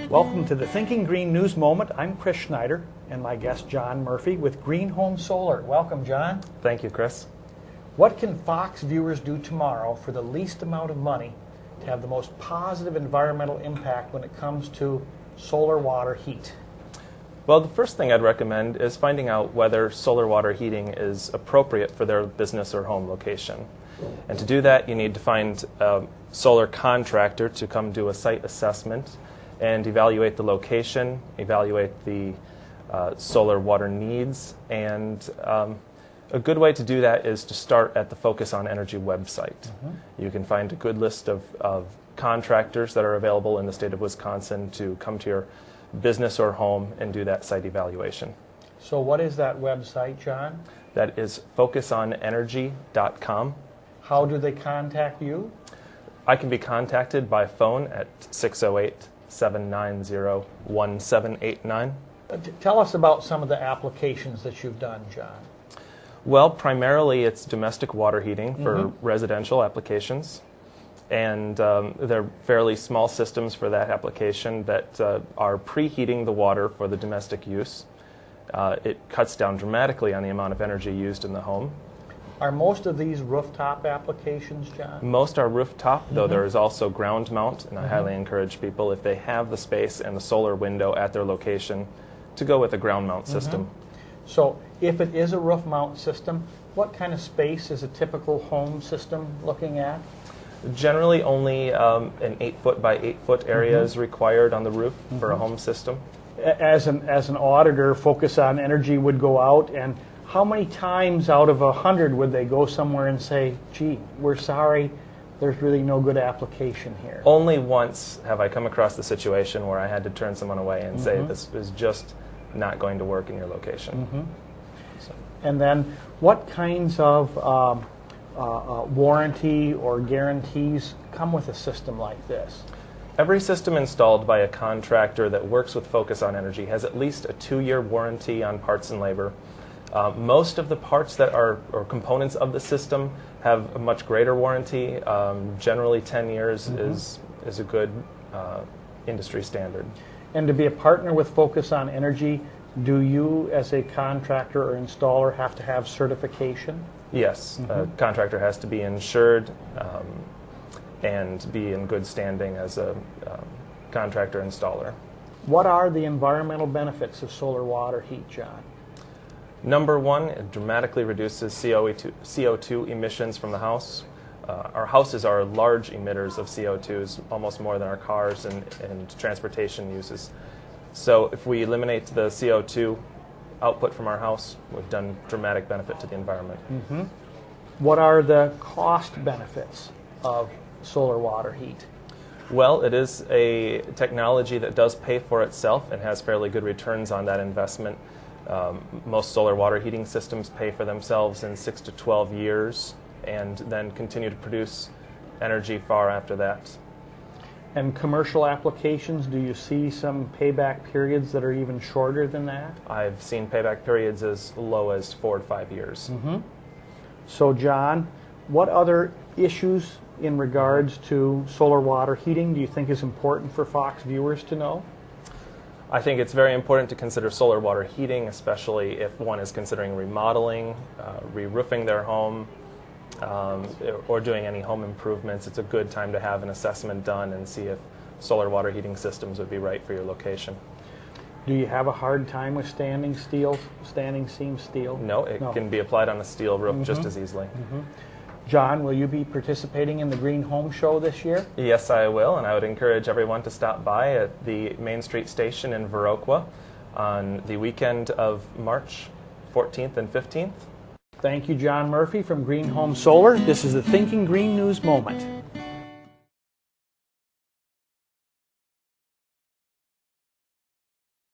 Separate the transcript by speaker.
Speaker 1: Welcome to the Thinking Green News Moment. I'm Chris Schneider and my guest John Murphy with Green Home Solar. Welcome, John.
Speaker 2: Thank you, Chris.
Speaker 1: What can Fox viewers do tomorrow for the least amount of money to have the most positive environmental impact when it comes to solar water heat?
Speaker 2: Well, the first thing I'd recommend is finding out whether solar water heating is appropriate for their business or home location. And to do that, you need to find a solar contractor to come do a site assessment and evaluate the location, evaluate the solar water needs, and a good way to do that is to start at the Focus on Energy website. You can find a good list of contractors that are available in the state of Wisconsin to come to your business or home and do that site evaluation.
Speaker 1: So what is that website, John?
Speaker 2: That is focusonenergy.com.
Speaker 1: How do they contact you?
Speaker 2: I can be contacted by phone at 608-790-1789.
Speaker 1: Tell us about some of the applications that you've done, John.
Speaker 2: Well, primarily it's domestic water heating for residential applications. And they're fairly small systems for that application that are preheating the water for the domestic use. It cuts down dramatically on the amount of energy used in the home.
Speaker 1: Are most of these rooftop applications, John?
Speaker 2: Most are rooftop, though there is also ground mount, and I highly encourage people, if they have the space and the solar window at their location, to go with a ground mount system.
Speaker 1: So if it is a roof mount system, what kind of space is a typical home system looking at?
Speaker 2: Generally only an 8-foot by 8-foot area is required on the roof for a home system.
Speaker 1: As an auditor, Focus on Energy would go out, and how many times out of 100 would they go somewhere and say, gee, we're sorry, there's really no good application here?
Speaker 2: Only once have I come across the situation where I had to turn someone away and say, this is just not going to work in your location. So.
Speaker 1: And then what kinds of warranty or guarantees come with a system like this?
Speaker 2: Every system installed by a contractor that works with Focus on Energy has at least a 2-year warranty on parts and labor. Most of the parts that are or components of the system have a much greater warranty. Generally 10 years is a good industry standard.
Speaker 1: And to be a partner with Focus on Energy, do you as a contractor or installer have to have certification?
Speaker 2: Yes, a contractor has to be insured and be in good standing as a contractor installer.
Speaker 1: What are the environmental benefits of solar water heat, John?
Speaker 2: Number one, it dramatically reduces CO2 emissions from the house. Our houses are large emitters of CO2s, almost more than our cars and transportation uses. So if we eliminate the CO2 output from our house, we've done dramatic benefit to the environment.
Speaker 1: What are the cost benefits of solar water heat?
Speaker 2: Well, it is a technology that does pay for itself and has fairly good returns on that investment. Most solar water heating systems pay for themselves in 6 to 12 years and then continue to produce energy far after that.
Speaker 1: And commercial applications, do you see some payback periods that are even shorter than that?
Speaker 2: I've seen payback periods as low as 4 to 5 years.
Speaker 1: So, John, what other issues in regards to solar water heating do you think is important for Fox viewers to know?
Speaker 2: I think it's very important to consider solar water heating, especially if one is considering remodeling, re-roofing their home, or doing any home improvements. It's a good time to have an assessment done and see if solar water heating systems would be right for your location.
Speaker 1: Do you have a hard time with standing seam steel?
Speaker 2: No, it can be applied on a steel roof just as easily.
Speaker 1: John, will you be participating in the Green Home Show this year?
Speaker 2: Yes, I will, and I would encourage everyone to stop by at the Main Street Station in Viroqua on the weekend of March 14th and 15th.
Speaker 1: Thank you, John Murphy from Green Home Solar. This is the Thinking Green News Moment.